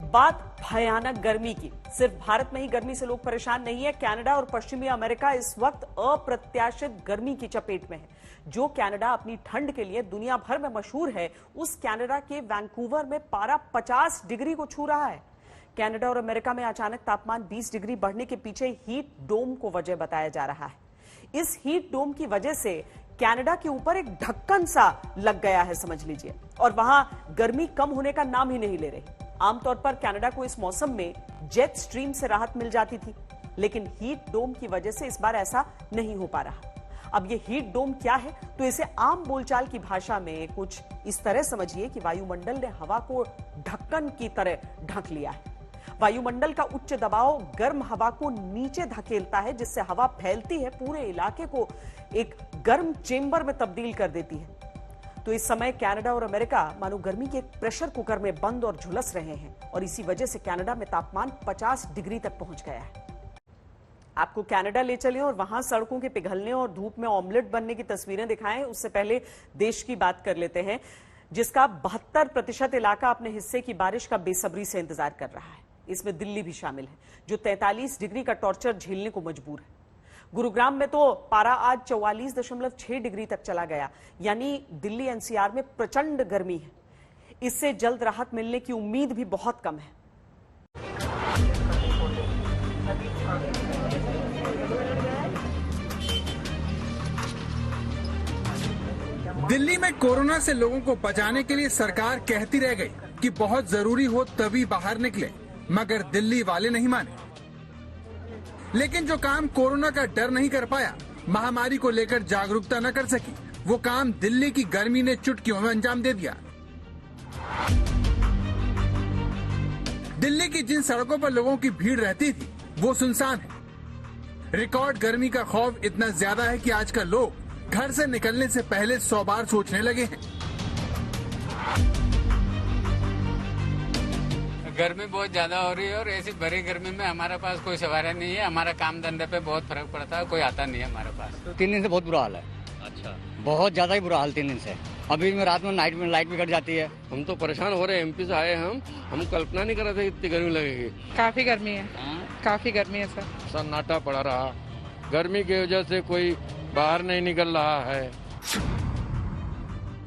बात भयानक गर्मी की। सिर्फ भारत में ही गर्मी से लोग परेशान नहीं है, कनाडा और पश्चिमी अमेरिका इस वक्त अप्रत्याशित गर्मी की चपेट में है। जो कनाडा अपनी ठंड के लिए दुनिया भर में मशहूर है, उस कनाडा के वैंकूवर में पारा 50 डिग्री को छू रहा है। कनाडा और अमेरिका में अचानक तापमान 20 डिग्री बढ़ने के पीछे हीट डोम को वजह बताया जा रहा है। इस हीट डोम की वजह से कनाडा के ऊपर एक ढक्कन सा लग गया है, समझ लीजिए, और वहां गर्मी कम होने का नाम ही नहीं ले रही। आमतौर पर कनाडा को इस मौसम में जेट स्ट्रीम से राहत मिल जाती थी, लेकिन हीट डोम की वजह से इस बार ऐसा नहीं हो पा रहा। अब ये हीट डोम क्या है, तो इसे आम बोलचाल की भाषा में कुछ इस तरह समझिए कि वायुमंडल ने हवा को ढक्कन की तरह ढक लिया है। वायुमंडल का उच्च दबाव गर्म हवा को नीचे धकेलता है, जिससे हवा फैलती है, पूरे इलाके को एक गर्म चेंबर में तब्दील कर देती है। तो इस समय कनाडा और अमेरिका मानो गर्मी के एक प्रेशर कुकर में बंद और झुलस रहे हैं, और इसी वजह से कनाडा में तापमान 50 डिग्री तक पहुंच गया है। आपको कनाडा ले चलें और वहां सड़कों के पिघलने और धूप में ऑमलेट बनने की तस्वीरें दिखाएं। उससे पहले देश की बात कर लेते हैं, जिसका 72% इलाका अपने हिस्से की बारिश का बेसब्री से इंतजार कर रहा है। इसमें दिल्ली भी शामिल है, जो 43 डिग्री का टॉर्चर झेलने को मजबूर है। गुरुग्राम में तो पारा आज 44.6 डिग्री तक चला गया, यानी दिल्ली एनसीआर में प्रचंड गर्मी है। इससे जल्द राहत मिलने की उम्मीद भी बहुत कम है। दिल्ली में कोरोना से लोगों को बचाने के लिए सरकार कहती रह गई कि बहुत जरूरी हो तभी बाहर निकले, मगर दिल्ली वाले नहीं माने। लेकिन जो काम कोरोना का डर नहीं कर पाया, महामारी को लेकर जागरूकता न कर सकी, वो काम दिल्ली की गर्मी ने चुटकियों में अंजाम दे दिया। दिल्ली की जिन सड़कों पर लोगों की भीड़ रहती थी, वो सुनसान है। रिकॉर्ड गर्मी का खौफ इतना ज्यादा है कि आजकल लोग घर से निकलने से पहले 100 बार सोचने लगे हैं। गर्मी बहुत ज्यादा हो रही है और ऐसी भरी गर्मी में हमारे पास कोई सवारी नहीं है। हमारा काम धंधे पे बहुत फर्क पड़ता है, कोई आता नहीं है हमारे पास। 3 दिन से बहुत बुरा हाल है। अच्छा, बहुत ज्यादा ही बुरा हाल 3 दिन से। अभी में रात में नाइट में लाइट भी कट जाती है। हम तो परेशान हो रहे हैं। एमपी से आए हम कल्पना नहीं कर रहे थे इतनी गर्मी लगेगी। काफी गर्मी है, काफी गर्मी है सर। सन्नाटा पड़ा रहा, गर्मी की वजह से कोई बाहर नहीं निकल रहा है।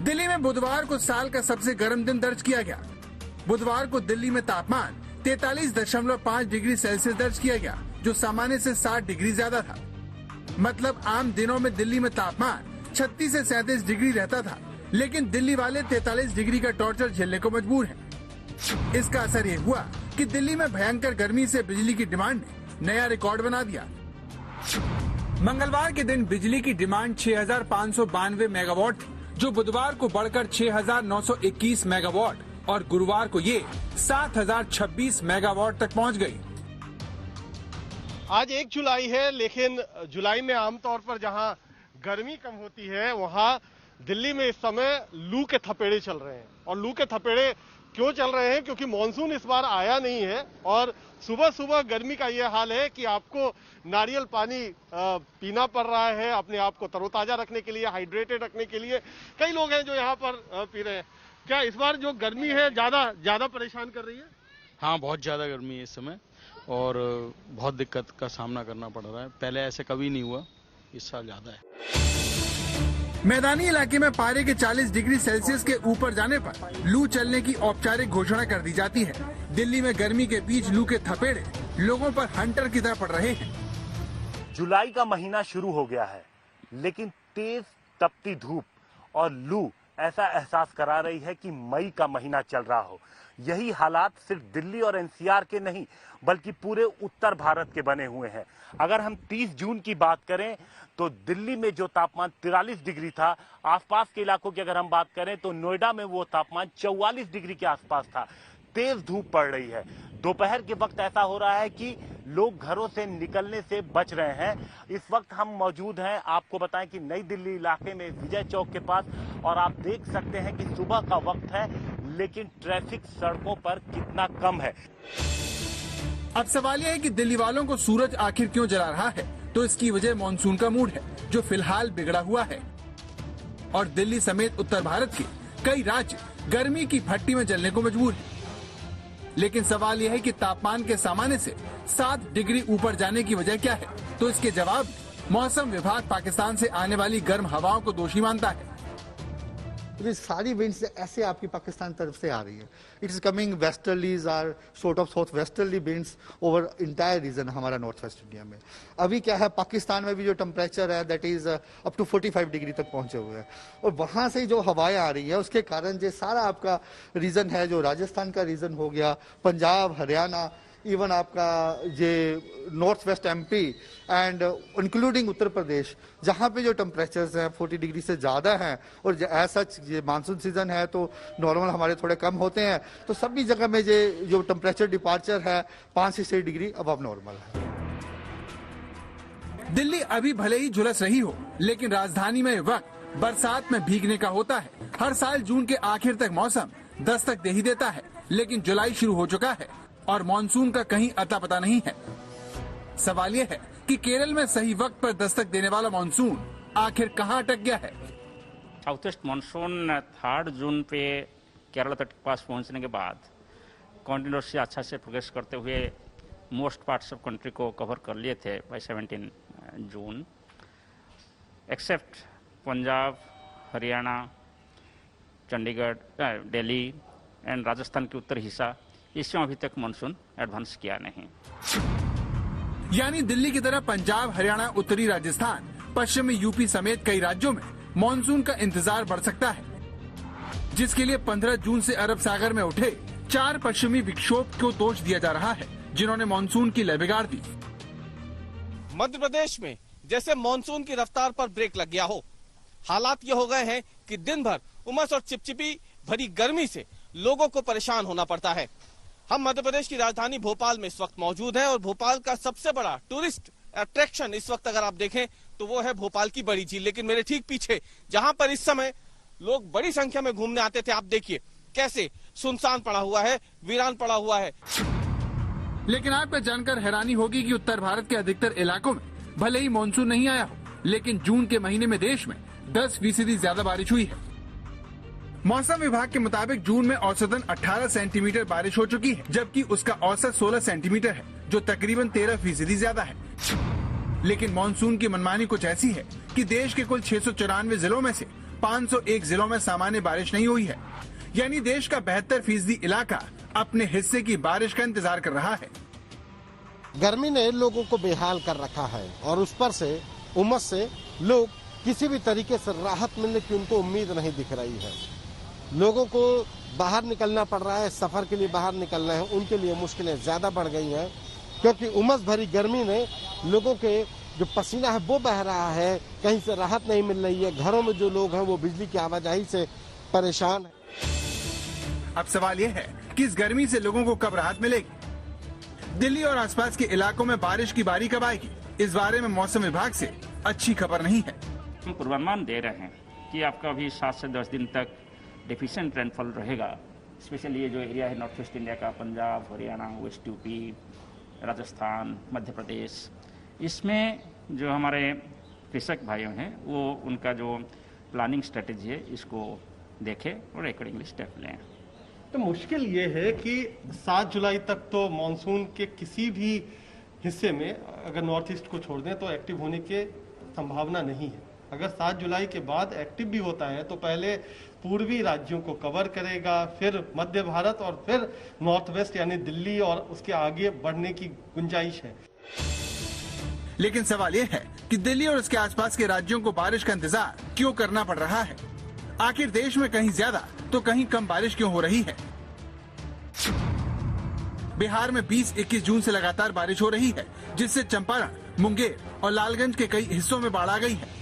दिल्ली में बुधवार को साल का सबसे गर्म दिन दर्ज किया गया। बुधवार को दिल्ली में तापमान 43.5 डिग्री सेल्सियस दर्ज किया गया, जो सामान्य से 60 डिग्री ज्यादा था। मतलब आम दिनों में दिल्ली में तापमान 36 से 37 डिग्री रहता था, लेकिन दिल्ली वाले 43 डिग्री का टॉर्चर झेलने को मजबूर हैं। इसका असर ये हुआ कि दिल्ली में भयंकर गर्मी से बिजली की डिमांड ने नया रिकॉर्ड बना दिया। मंगलवार के दिन बिजली की डिमांड 6,592 मेगावाट थी, जो बुधवार को बढ़कर 6,921 मेगावाट और गुरुवार को ये 7,026 मेगावाट तक पहुंच गई। आज 1 जुलाई है, लेकिन जुलाई में आमतौर पर जहां गर्मी कम होती है, वहां दिल्ली में इस समय लू के थपेड़े चल रहे हैं। और लू के थपेड़े क्यों चल रहे हैं? क्योंकि मानसून इस बार आया नहीं है और सुबह सुबह गर्मी का ये हाल है कि आपको नारियल पानी पीना पड़ रहा है अपने आप को तरोताजा रखने के लिए, हाइड्रेटेड रखने के लिए। कई लोग हैं जो यहाँ पर पी रहे हैं। क्या इस बार जो गर्मी है ज्यादा परेशान कर रही है? हाँ, बहुत ज़्यादा गर्मी है इस समय और बहुत दिक्कत का सामना करना पड़ रहा है। पहले ऐसे कभी नहीं हुआ, इस साल ज़्यादा है। मैदानी इलाके में पारे के 40 डिग्री सेल्सियस के ऊपर जाने पर लू चलने की औपचारिक घोषणा कर दी जाती है। दिल्ली में गर्मी के बीच लू के थपेड़े लोगों पर हंटर की तरह पड़ रहे हैं। जुलाई का महीना शुरू हो गया है, लेकिन तेज तपती धूप और लू ऐसा एहसास करा रही है कि मई का महीना चल रहा हो। यही हालात सिर्फ दिल्ली और एनसीआर के नहीं, बल्कि पूरे उत्तर भारत के बने हुए हैं। अगर हम 30 जून की बात करें तो दिल्ली में जो तापमान 43 डिग्री था, आसपास के इलाकों की अगर हम बात करें तो नोएडा में वो तापमान 44 डिग्री के आसपास था। तेज धूप पड़ रही है। दोपहर के वक्त ऐसा हो रहा है कि लोग घरों से निकलने से बच रहे हैं। इस वक्त हम मौजूद हैं, आपको बताएं कि नई दिल्ली इलाके में विजय चौक के पास, और आप देख सकते हैं कि सुबह का वक्त है, लेकिन ट्रैफिक सड़कों पर कितना कम है। अब सवाल यह है कि दिल्ली वालों को सूरज आखिर क्यों जला रहा है? तो इसकी वजह मानसून का मूड है, जो फिलहाल बिगड़ा हुआ है, और दिल्ली समेत उत्तर भारत के कई राज्य गर्मी की भट्टी में जलने को मजबूर है। लेकिन सवाल यह है कि तापमान के सामान्य से 7 डिग्री ऊपर जाने की वजह क्या है? तो इसके जवाब में मौसम विभाग पाकिस्तान से आने वाली गर्म हवाओं को दोषी मानता है। ये सारी विंड्स ऐसे आपकी पाकिस्तान तरफ से आ रही है। It is coming westerlies are sort of south westerly winds over entire region हमारा नॉर्थ वेस्ट इंडिया में। अभी क्या है, पाकिस्तान में भी जो टेम्परेचर है that is up to 45 degree तक पहुंचे हुए हैं, और वहां से जो हवाएं आ रही है उसके कारण जो सारा आपका रीजन है, जो राजस्थान का रीजन हो गया, पंजाब, हरियाणा, इवन आपका ये north west MP and including Uttar Pradesh, जहां पे जो टेम्परेचर्स हैं 40 डिग्री से ज़्यादा हैं, और ऐसा ये मानसून सीजन है तो नॉर्मल हमारे थोड़े कम होते हैं, तो सभी जगह में ये जो टेम्परेचर डिपार्चर है 5 से 6 डिग्री अबव नॉर्मल है। दिल्ली अभी भले ही झुलस रही हो, लेकिन राजधानी में वक्त बरसात में भीगने का होता है। हर साल जून के आखिर तक मौसम दस्तक दे ही देता है, लेकिन जुलाई शुरू हो चुका है और मानसून का कहीं अता पता नहीं है। सवाल यह है कि केरल में सही वक्त पर दस्तक देने वाला मानसून आखिर कहां अटक गया है? साउथ वेस्ट मानसून 3 जून पे केरल तट के पास पहुंचने के बाद कॉन्टिन्यूसली अच्छा से प्रोग्रेस करते हुए मोस्ट पार्ट्स ऑफ कंट्री को कवर कर लिए थे by 17 June, except Punjab, Haryana, Chandigarh, Delhi and Rajasthan के उत्तरी हिस्सा, इसमें अभी तक मानसून एडवांस किया नहीं। यानी दिल्ली की तरह पंजाब, हरियाणा, उत्तरी राजस्थान, पश्चिमी यूपी समेत कई राज्यों में मानसून का इंतजार बढ़ सकता है, जिसके लिए 15 जून से अरब सागर में उठे 4 पश्चिमी विक्षोभ को दोष दिया जा रहा है, जिन्होंने मानसून की लय बिगाड़ दी। मध्य प्रदेश में जैसे मानसून की रफ्तार पर ब्रेक लग गया हो। हालात ये हो गए हैं कि दिन भर उमस और चिपचिपी भरी गर्मी से लोगों को परेशान होना पड़ता है। हम मध्य प्रदेश की राजधानी भोपाल में इस वक्त मौजूद हैं और भोपाल का सबसे बड़ा टूरिस्ट अट्रैक्शन इस वक्त अगर आप देखें तो वो है भोपाल की बड़ी झील। लेकिन मेरे ठीक पीछे जहां पर इस समय लोग बड़ी संख्या में घूमने आते थे, आप देखिए कैसे सुनसान पड़ा हुआ है, वीरान पड़ा हुआ है। लेकिन आपको जानकर हैरानी होगी कि उत्तर भारत के अधिकतर इलाकों में भले ही मानसून नहीं आया हो, लेकिन जून के महीने में देश में 10% ज्यादा बारिश हुई है। मौसम विभाग के मुताबिक जून में औसतन 18 सेंटीमीटर बारिश हो चुकी है, जबकि उसका औसत 16 सेंटीमीटर है, जो तकरीबन 13% ज्यादा है। लेकिन मानसून की मनमानी कुछ ऐसी है कि देश के कुल 694 जिलों में से 501 जिलों में सामान्य बारिश नहीं हुई है, यानी देश का 72% इलाका अपने हिस्से की बारिश का इंतजार कर रहा है। गर्मी ने लोगों को बेहाल कर रखा है और उस पर से उमस से लोग किसी भी तरीके से राहत मिलने की उनको उम्मीद नहीं दिख रही है। लोगों को बाहर निकलना पड़ रहा है, सफर के लिए बाहर निकलना है, उनके लिए मुश्किलें ज्यादा बढ़ गई हैं, क्योंकि उमस भरी गर्मी ने लोगों के जो पसीना है वो बह रहा है, कहीं से राहत नहीं मिल रही है। घरों में जो लोग हैं वो बिजली की आवाजाही से परेशान है। अब सवाल यह है कि इस गर्मी से लोगों को कब राहत मिलेगी? दिल्ली और आसपास के इलाकों में बारिश की बारी कब आएगी? इस बारे में मौसम विभाग से अच्छी खबर नहीं है। हम पूर्वानुमान दे रहे हैं कि आपका अभी 7 से 10 दिन तक डेफिशिएंट रेनफॉल रहेगा। स्पेशली ये जो एरिया है नॉर्थ वेस्ट इंडिया का, पंजाब, हरियाणा, वेस्ट यूपी, राजस्थान, मध्य प्रदेश, इसमें जो हमारे कृषक भाइयों हैं वो उनका जो प्लानिंग स्ट्रेटेजी है इसको देखें और अकॉर्डिंगली स्टेप लें। तो मुश्किल ये है कि 7 जुलाई तक तो मानसून के किसी भी हिस्से में अगर नॉर्थ ईस्ट को छोड़ दें तो एक्टिव होने की संभावना नहीं है। अगर 7 जुलाई के बाद एक्टिव भी होता है तो पहले पूर्वी राज्यों को कवर करेगा, फिर मध्य भारत और फिर नॉर्थ वेस्ट यानी दिल्ली और उसके आगे बढ़ने की गुंजाइश है। लेकिन सवाल यह है कि दिल्ली और उसके आसपास के राज्यों को बारिश का इंतजार क्यों करना पड़ रहा है? आखिर देश में कहीं ज्यादा तो कहीं कम बारिश क्यों हो रही है? बिहार में 20-21 जून से लगातार बारिश हो रही है, जिससे चंपारण, मुंगेर और लालगंज के कई हिस्सों में बाढ़ आ गई है।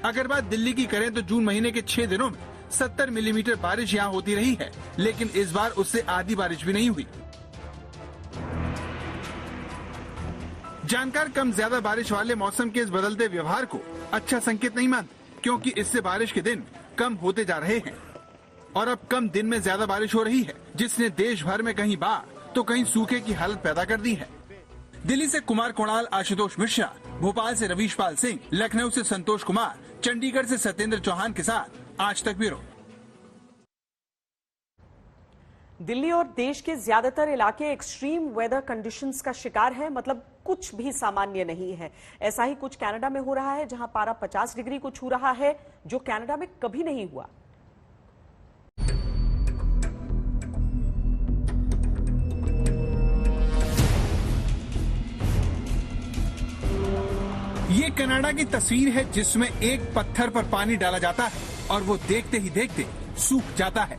अगर बात दिल्ली की करें तो जून महीने के 6 दिनों में 70 मिलीमीटर बारिश यहाँ होती रही है, लेकिन इस बार उससे आधी बारिश भी नहीं हुई। जानकार कम ज्यादा बारिश वाले मौसम के इस बदलते व्यवहार को अच्छा संकेत नहीं मानते, क्योंकि इससे बारिश के दिन कम होते जा रहे हैं और अब कम दिन में ज्यादा बारिश हो रही है, जिसने देश भर में कहीं बाढ़ तो कहीं सूखे की हालत पैदा कर दी है। दिल्ली से कुमार कोणाल, आशुतोष मिश्रा, भोपाल से रवीश पाल सिंह, लखनऊ से संतोष कुमार, चंडीगढ़ से सत्येंद्र चौहान के साथ आज तक ब्यूरो। दिल्ली और देश के ज्यादातर इलाके एक्सट्रीम वेदर कंडीशंस का शिकार है, मतलब कुछ भी सामान्य नहीं है। ऐसा ही कुछ कनाडा में हो रहा है, जहां पारा 50 डिग्री को छू रहा है, जो कनाडा में कभी नहीं हुआ। ये कनाडा की तस्वीर है जिसमें एक पत्थर पर पानी डाला जाता है और वो देखते ही देखते सूख जाता है।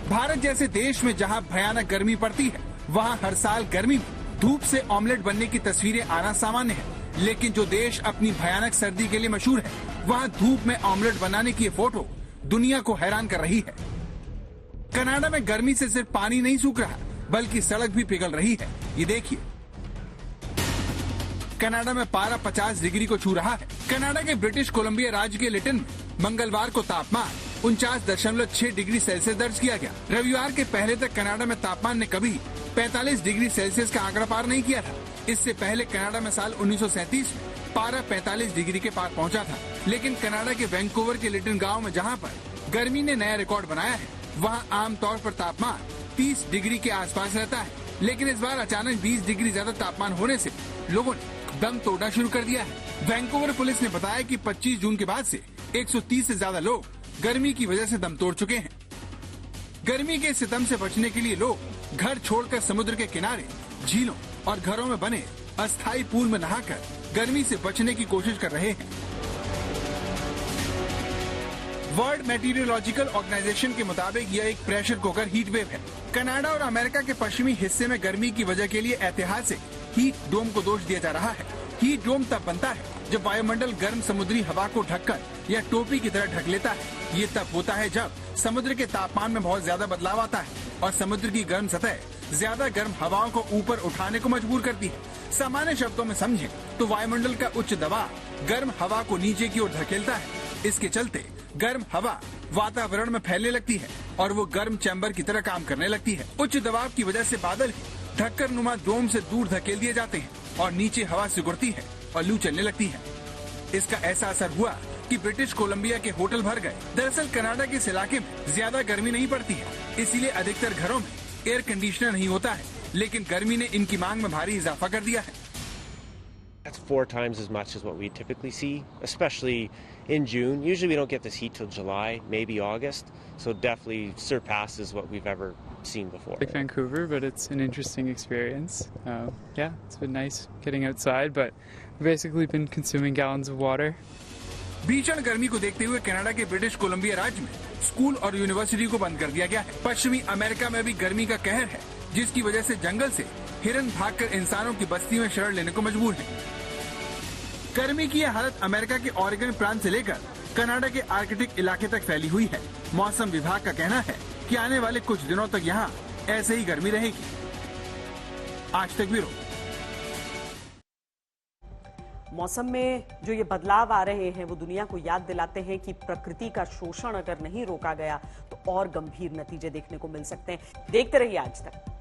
भारत जैसे देश में जहां भयानक गर्मी पड़ती है, वहां हर साल गर्मी में धूप से ऑमलेट बनने की तस्वीरें आना सामान्य है। लेकिन जो देश अपनी भयानक सर्दी के लिए मशहूर है, वहां धूप में ऑमलेट बनाने की ये फोटो दुनिया को हैरान कर रही है। कनाडा में गर्मी से सिर्फ पानी नहीं सूख रहा, बल्कि सड़क भी पिघल रही है। ये देखिए, कनाडा में पारा 50 डिग्री को छू रहा है। कनाडा के ब्रिटिश कोलंबिया राज्य के लिटन में मंगलवार को तापमान 49.6 डिग्री सेल्सियस दर्ज किया गया। रविवार के पहले तक कनाडा में तापमान ने कभी 45 डिग्री सेल्सियस का आंकड़ा पार नहीं किया था। इससे पहले कनाडा में साल 1937 में पारा 45 डिग्री के पार पहुंचा था। लेकिन कनाडा के वैंकूवर के लिटन गांव में जहां पर गर्मी ने नया रिकॉर्ड बनाया है, वहां आमतौर पर तापमान 30 डिग्री के आसपास रहता है। लेकिन इस बार अचानक 20 डिग्री ज्यादा तापमान होने से लोगों ने दम तोड़ना शुरू कर दिया है। वैंकूवर पुलिस ने बताया कि 25 जून के बाद से 130 से ज्यादा लोग गर्मी की वजह से दम तोड़ चुके हैं। गर्मी के सितम से बचने के लिए लोग घर छोड़कर समुद्र के किनारे, झीलों और घरों में बने अस्थायी पूल में नहाकर गर्मी से बचने की कोशिश कर रहे हैं। वर्ल्ड मेटीरियोलॉजिकल ऑर्गेनाइजेशन के मुताबिक यह एक प्रेशर कुकर हीट वेव है। कनाडा और अमेरिका के पश्चिमी हिस्से में गर्मी की वजह के लिए ऐतिहासिक हीट डोम को दोष दिया जा रहा है। हीट डोम तब बनता है जब वायुमंडल गर्म समुद्री हवा को ढककर या टोपी की तरह ढक लेता है। ये तब होता है जब समुद्र के तापमान में बहुत ज्यादा बदलाव आता है और समुद्र की गर्म सतह ज्यादा गर्म हवाओं को ऊपर उठाने को मजबूर करती है। सामान्य शब्दों में समझें तो वायुमंडल का उच्च दबाव गर्म हवा को नीचे की ओर धकेलता है। इसके चलते गर्म हवा वातावरण में फैलने लगती है और वो गर्म चैम्बर की तरह काम करने लगती है। उच्च दबाव की वजह से बादल ढक्कर नुमा डोम से दूर धकेल दिए जाते हैं और नीचे हवा सिकुड़ती है और लू चलने लगती है। इसका ऐसा असर हुआ कि ब्रिटिश कोलंबिया के होटल भर गए। दरअसल कनाडा के इस इलाके में ज्यादा गर्मी नहीं पड़ती है, इसीलिए अधिकतर घरों में एयर कंडीशनर नहीं होता है। लेकिन गर्मी ने इनकी मांग में भारी इजाफा कर दिया है। That's 4 times as much as what we typically see, especially in June. Usually we don't get this heat till July, maybe August, so it definitely surpasses what we've ever seen before. Like Vancouver, but it's an interesting experience. Yeah, it's been nice getting outside, but we've basically been consuming gallons of water. भीषण गर्मी को देखते हुए Canada के British Columbia राज्य में school और university को बंद कर दिया गया है। पश्चिमी अमेरिका में भी गर्मी का कहर है, जिसकी वजह से जंगल से हिरन भागकर इंसानों की बस्ती में शरण लेने को मजबूर है। गर्मी की यह हालत अमेरिका के ऑरेगन प्रांत से लेकर कनाडा के आर्कटिक इलाके तक फैली हुई है। मौसम विभाग का कहना है कि आने वाले कुछ दिनों तक यहाँ ऐसे ही गर्मी रहेगी। आज तक ब्यूरो। मौसम में जो ये बदलाव आ रहे हैं, वो दुनिया को याद दिलाते हैं कि प्रकृति का शोषण अगर नहीं रोका गया तो और गंभीर नतीजे देखने को मिल सकते हैं। देखते रहिए आज तक।